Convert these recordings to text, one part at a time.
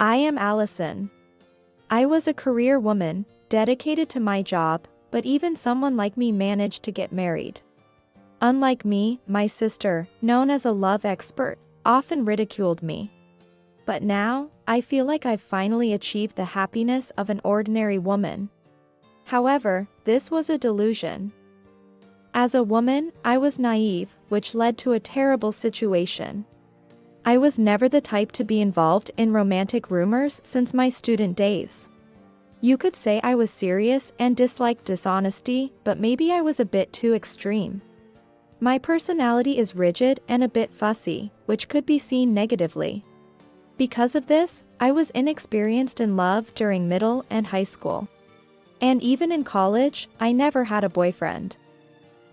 I am Allison. I was a career woman, dedicated to my job, but even someone like me managed to get married. Unlike me, my sister, known as a love expert, often ridiculed me. But now, I feel like I've finally achieved the happiness of an ordinary woman. However, this was a delusion. As a woman, I was naive, which led to a terrible situation. I was never the type to be involved in romantic rumors since my student days. You could say I was serious and disliked dishonesty, but maybe I was a bit too extreme. My personality is rigid and a bit fussy, which could be seen negatively. Because of this, I was inexperienced in love during middle and high school. And even in college, I never had a boyfriend.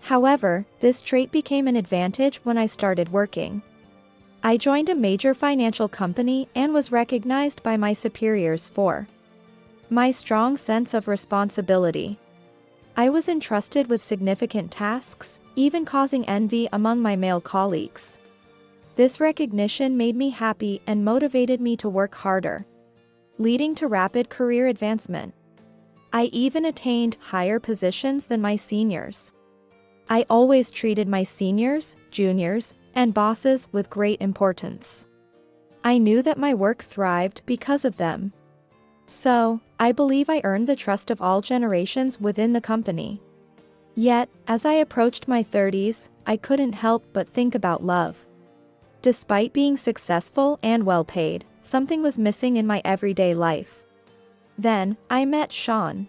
However, this trait became an advantage when I started working. I joined a major financial company and was recognized by my superiors for my strong sense of responsibility. I was entrusted with significant tasks, even causing envy among my male colleagues. This recognition made me happy and motivated me to work harder, leading to rapid career advancement. I even attained higher positions than my seniors. I always treated my seniors, juniors, and bosses with great importance. I knew that my work thrived because of them. So, I believe I earned the trust of all generations within the company. Yet, as I approached my 30s, I couldn't help but think about love. Despite being successful and well paid, something was missing in my everyday life. Then, I met Sean.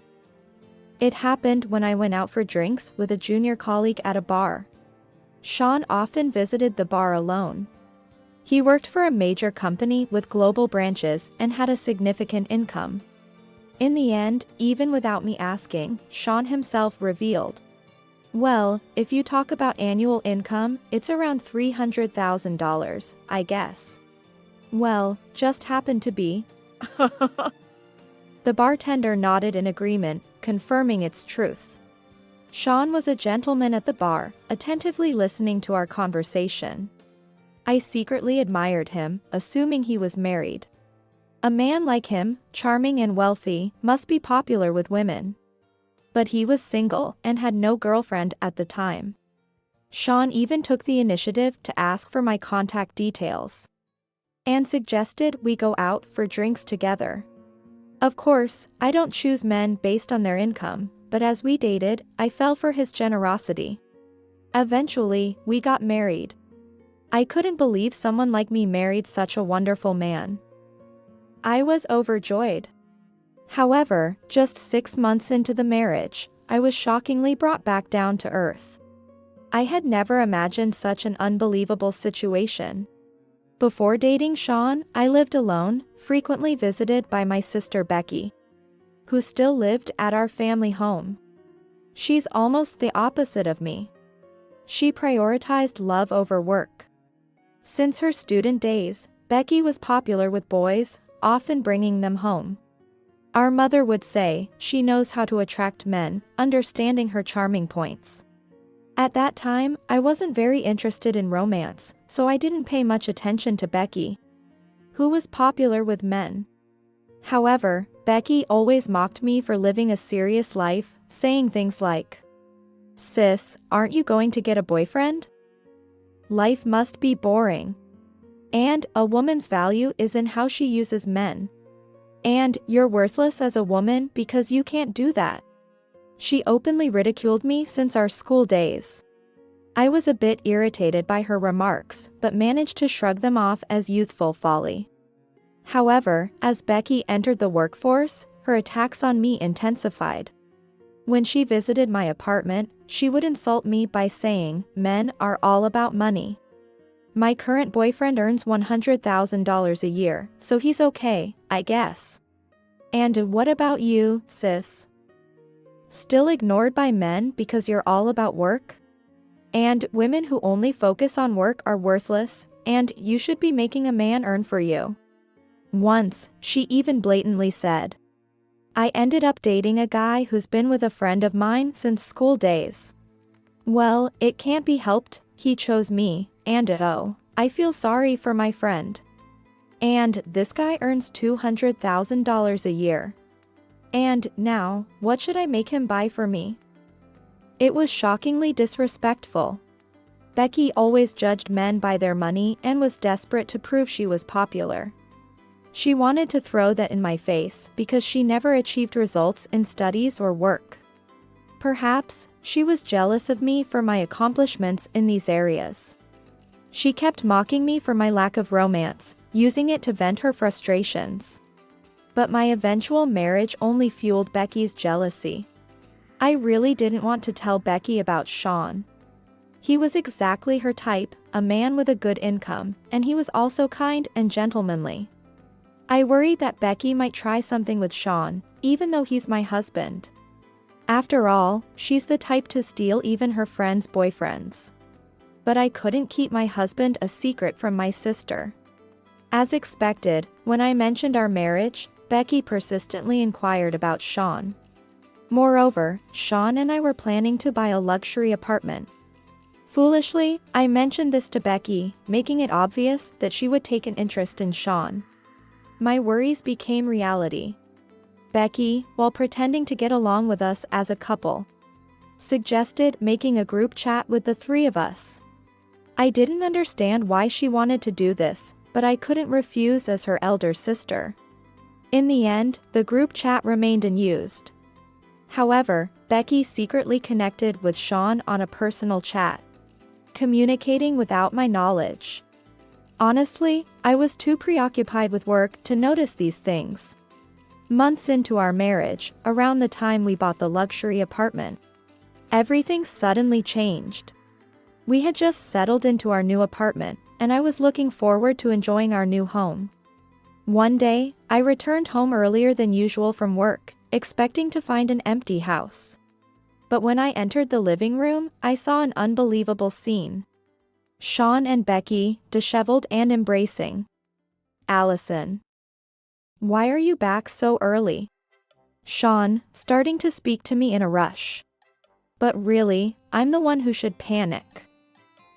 It happened when I went out for drinks with a junior colleague at a bar. Sean often visited the bar alone. He worked for a major company with global branches and had a significant income. In the end, even without me asking, Sean himself revealed, "Well, if you talk about annual income, it's around $300,000, I guess." Well, just happened to be. The bartender nodded in agreement, confirming its truth. Sean was a gentleman at the bar, attentively listening to our conversation. I secretly admired him, assuming he was married. A man like him, charming and wealthy, must be popular with women. But he was single and had no girlfriend at the time. Sean even took the initiative to ask for my contact details and suggested we go out for drinks together. Of course, I don't choose men based on their income, but as we dated, I fell for his generosity. Eventually, we got married. I couldn't believe someone like me married such a wonderful man. I was overjoyed. However, just 6 months into the marriage, I was shockingly brought back down to earth. I had never imagined such an unbelievable situation. Before dating Sean, I lived alone, frequently visited by my sister Becky, who still lived at our family home. She's almost the opposite of me. She prioritized love over work. Since her student days, Becky was popular with boys, often bringing them home. Our mother would say, she knows how to attract men, understanding her charming points. At that time, I wasn't very interested in romance, so I didn't pay much attention to Becky, who was popular with men. However, Becky always mocked me for living a serious life, saying things like, "Sis, aren't you going to get a boyfriend? Life must be boring. And a woman's value is in how she uses men. And you're worthless as a woman because you can't do that." She openly ridiculed me since our school days. I was a bit irritated by her remarks, but managed to shrug them off as youthful folly. However, as Becky entered the workforce, her attacks on me intensified. When she visited my apartment, she would insult me by saying, "Men are all about money. My current boyfriend earns $100,000 a year, so he's okay, I guess. And what about you, sis? Still ignored by men because you're all about work? And women who only focus on work are worthless, and you should be making a man earn for you." Once, she even blatantly said, I ended up dating a guy who's been with a friend of mine since school days. Well, it can't be helped, he chose me, and oh, I feel sorry for my friend. And this guy earns $200,000 a year. And now, what should I make him buy for me? It was shockingly disrespectful. Becky always judged men by their money and was desperate to prove she was popular. She wanted to throw that in my face because she never achieved results in studies or work. Perhaps, she was jealous of me for my accomplishments in these areas. She kept mocking me for my lack of romance, using it to vent her frustrations. But my eventual marriage only fueled Becky's jealousy. I really didn't want to tell Becky about Sean. He was exactly her type, a man with a good income, and he was also kind and gentlemanly. I worried that Becky might try something with Sean, even though he's my husband. After all, she's the type to steal even her friends' boyfriends. But I couldn't keep my husband a secret from my sister. As expected, when I mentioned our marriage, Becky persistently inquired about Sean. Moreover, Sean and I were planning to buy a luxury apartment. Foolishly, I mentioned this to Becky, making it obvious that she would take an interest in Sean. My worries became reality. Becky, while pretending to get along with us as a couple, suggested making a group chat with the three of us. I didn't understand why she wanted to do this, but I couldn't refuse as her elder sister. In the end, the group chat remained unused. However, Becky secretly connected with Sean on a personal chat, communicating without my knowledge. Honestly, I was too preoccupied with work to notice these things. Months into our marriage, around the time we bought the luxury apartment, everything suddenly changed. We had just settled into our new apartment, and I was looking forward to enjoying our new home. One day, I returned home earlier than usual from work, expecting to find an empty house. But when I entered the living room, I saw an unbelievable scene. Sean and Becky, disheveled and embracing. Allison. Why are you back so early? Sean, starting to speak to me in a rush. But really, I'm the one who should panic.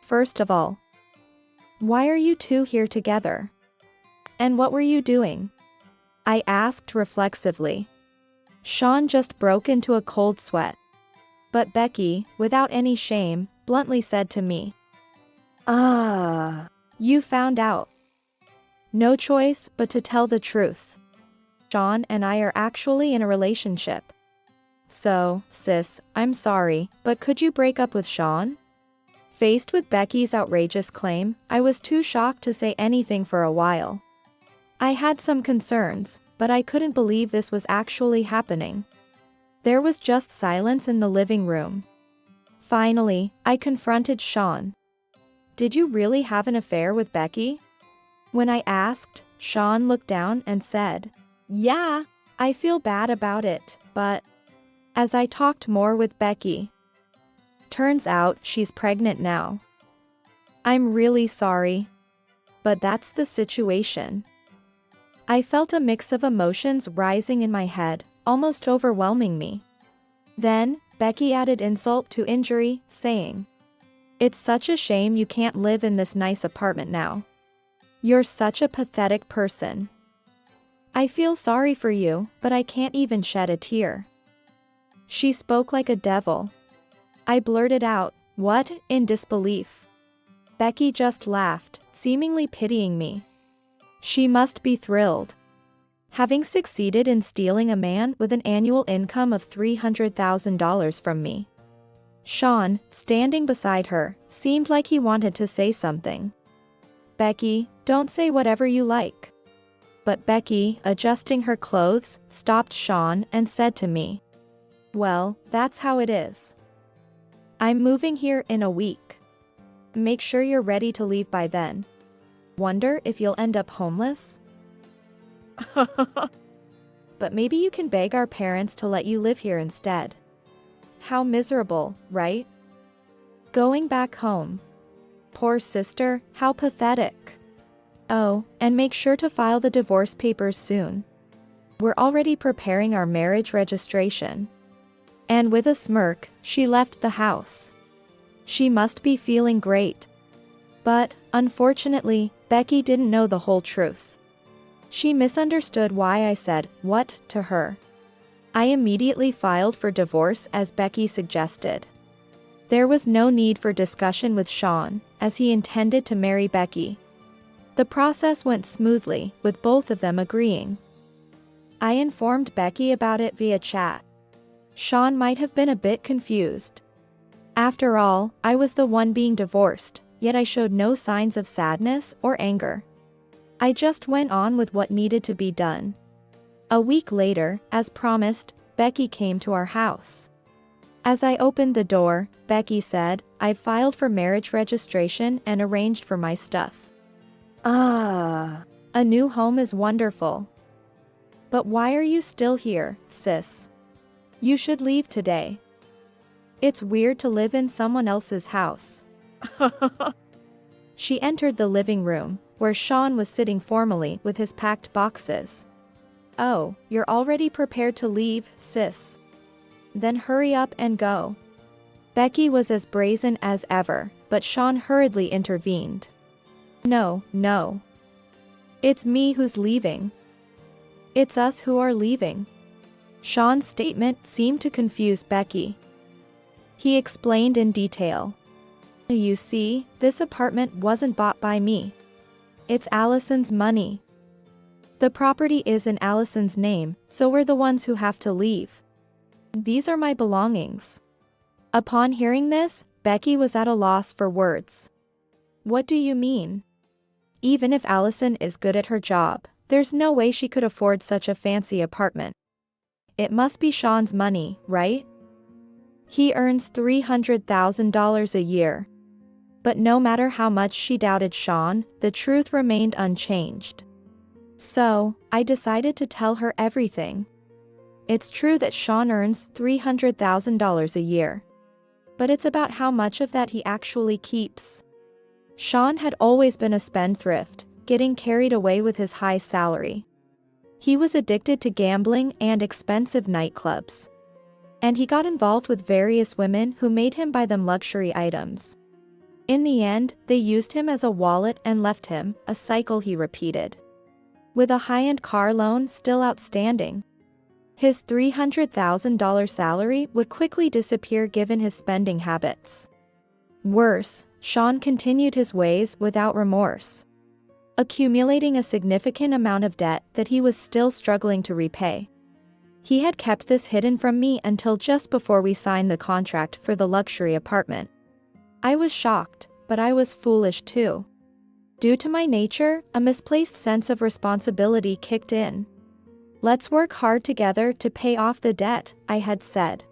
First of all, why are you two here together? And what were you doing? I asked reflexively. Sean just broke into a cold sweat. But Becky, without any shame, bluntly said to me, You found out. No choice but to tell the truth. Sean and I are actually in a relationship. So, sis, I'm sorry, but could you break up with Sean? Faced with Becky's outrageous claim, I was too shocked to say anything for a while. I had some concerns, but I couldn't believe this was actually happening. There was just silence in the living room. Finally, I confronted Sean. Did you really have an affair with Becky? When I asked, Sean looked down and said, Yeah, I feel bad about it, but... As I talked more with Becky, turns out she's pregnant now. I'm really sorry, but that's the situation. I felt a mix of emotions rising in my head, almost overwhelming me. Then, Becky added insult to injury, saying, It's such a shame you can't live in this nice apartment now. You're such a pathetic person. I feel sorry for you, but I can't even shed a tear. She spoke like a devil. I blurted out, What, in disbelief. Becky just laughed, seemingly pitying me. She must be thrilled. Having succeeded in stealing a man with an annual income of $300,000 from me. Sean, standing beside her, seemed like he wanted to say something. Becky, don't say whatever you like. But Becky, adjusting her clothes, stopped Sean and said to me, Well, that's how it is. I'm moving here in a week. Make sure you're ready to leave by then. Wonder if you'll end up homeless? But maybe you can beg our parents to let you live here instead. How miserable, right? Going back home. Poor sister, how pathetic. Oh, and make sure to file the divorce papers soon. We're already preparing our marriage registration. And with a smirk, she left the house. She must be feeling great. But, unfortunately, Becky didn't know the whole truth. She misunderstood why I said, "What?" to her. I immediately filed for divorce as Becky suggested. There was no need for discussion with Sean, as he intended to marry Becky. The process went smoothly, with both of them agreeing. I informed Becky about it via chat. Sean might have been a bit confused. After all, I was the one being divorced, yet I showed no signs of sadness or anger. I just went on with what needed to be done. A week later, as promised, Becky came to our house. As I opened the door, Becky said, "I've filed for marriage registration and arranged for my stuff." A new home is wonderful. But why are you still here, sis? You should leave today. It's weird to live in someone else's house. She entered the living room, where Sean was sitting formally with his packed boxes. "Oh, you're already prepared to leave, sis? Then hurry up and go." Becky was as brazen as ever, but Sean hurriedly intervened. No. It's me who's leaving. It's us who are leaving." Sean's statement seemed to confuse Becky. He explained in detail. "You see, this apartment wasn't bought by me. It's Allison's money. The property is in Allison's name, so we're the ones who have to leave. These are my belongings." Upon hearing this, Becky was at a loss for words. "What do you mean? Even if Allison is good at her job, there's no way she could afford such a fancy apartment. It must be Sean's money, right? He earns $300,000 a year." But no matter how much she doubted Sean, the truth remained unchanged. So, I decided to tell her everything. It's true that Sean earns $300,000 a year. But it's about how much of that he actually keeps. Sean had always been a spendthrift, getting carried away with his high salary. He was addicted to gambling and expensive nightclubs. And he got involved with various women who made him buy them luxury items. In the end, they used him as a wallet and left him, a cycle he repeated. With a high-end car loan still outstanding. His $300,000 salary would quickly disappear given his spending habits. Worse, Sean continued his ways without remorse, accumulating a significant amount of debt that he was still struggling to repay. He had kept this hidden from me until just before we signed the contract for the luxury apartment. I was shocked, but I was foolish too. Due to my nature, a misplaced sense of responsibility kicked in. "Let's work hard together to pay off the debt," I had said.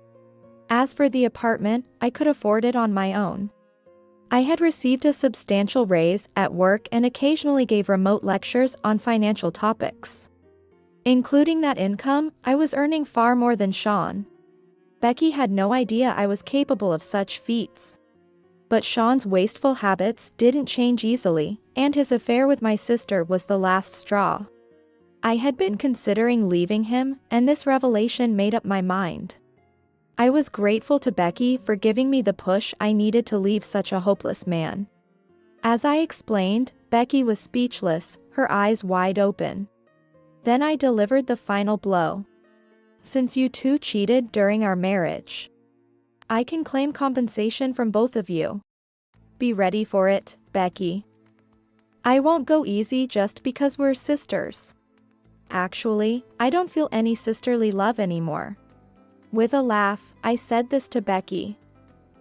As for the apartment, I could afford it on my own. I had received a substantial raise at work and occasionally gave remote lectures on financial topics. Including that income, I was earning far more than Sean. Becky had no idea I was capable of such feats. But Sean's wasteful habits didn't change easily, and his affair with my sister was the last straw. I had been considering leaving him, and this revelation made up my mind. I was grateful to Becky for giving me the push I needed to leave such a hopeless man. As I explained, Becky was speechless, her eyes wide open. Then I delivered the final blow. "Since you two cheated during our marriage, I can claim compensation from both of you. Be ready for it, Becky. I won't go easy just because we're sisters. Actually, I don't feel any sisterly love anymore." With a laugh, I said this to Becky.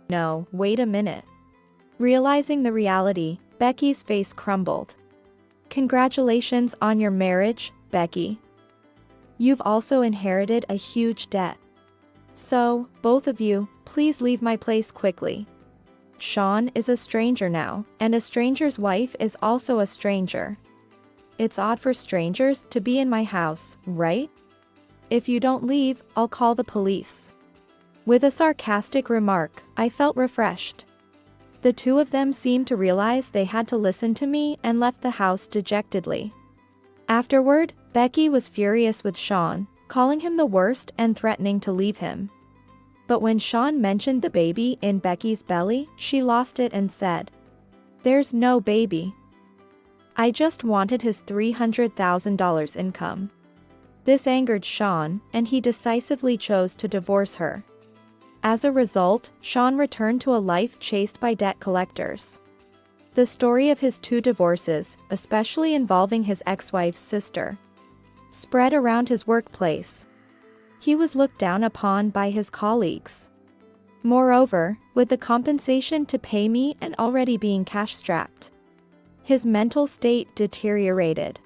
"No, wait a minute." Realizing the reality, Becky's face crumbled. "Congratulations on your marriage, Becky. You've also inherited a huge debt. So, both of you, please leave my place quickly. Sean is a stranger now, and a stranger's wife is also a stranger. It's odd for strangers to be in my house, right? If you don't leave, I'll call the police." With a sarcastic remark, I felt refreshed. The two of them seemed to realize they had to listen to me and left the house dejectedly. Afterward, Becky was furious with Sean, calling him the worst and threatening to leave him. But when Sean mentioned the baby in Becky's belly, she lost it and said, "There's no baby." I just wanted his $300,000 income. This angered Sean, and he decisively chose to divorce her. As a result, Sean returned to a life chased by debt collectors. The story of his 2 divorces, especially involving his ex-wife's sister, spread around his workplace. He was looked down upon by his colleagues. Moreover, with the compensation to pay me and already being cash-strapped, his mental state deteriorated.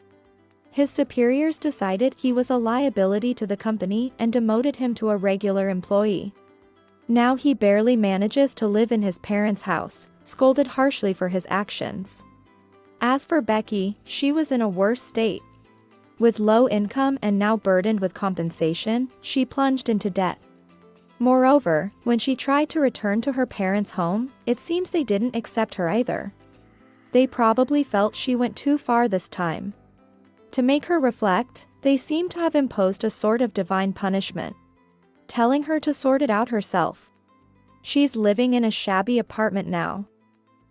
His superiors decided he was a liability to the company and demoted him to a regular employee. Now he barely manages to live in his parents' house, scolded harshly for his actions. As for Becky, she was in a worse state. With low income and now burdened with compensation, she plunged into debt. Moreover, when she tried to return to her parents' home, it seems they didn't accept her either. They probably felt she went too far this time. To make her reflect, they seem to have imposed a sort of divine punishment, telling her to sort it out herself. She's living in a shabby apartment now.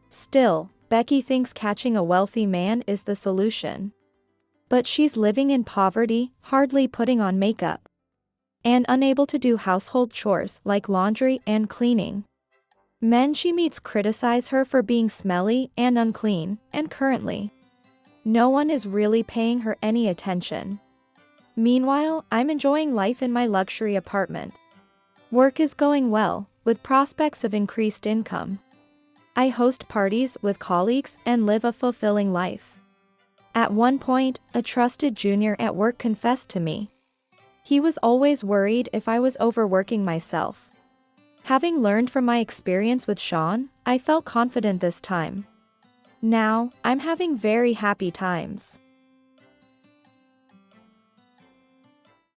Still, Becky thinks catching a wealthy man is the solution. But she's living in poverty, hardly putting on makeup, and unable to do household chores like laundry and cleaning. Men she meets criticize her for being smelly and unclean, and currently, no one is really paying her any attention. Meanwhile, I'm enjoying life in my luxury apartment. Work is going well, with prospects of increased income. I host parties with colleagues and live a fulfilling life. At one point, a trusted junior at work confessed to me. He was always worried if I was overworking myself. Having learned from my experience with Sean, I felt confident this time. Now, I'm having very happy times.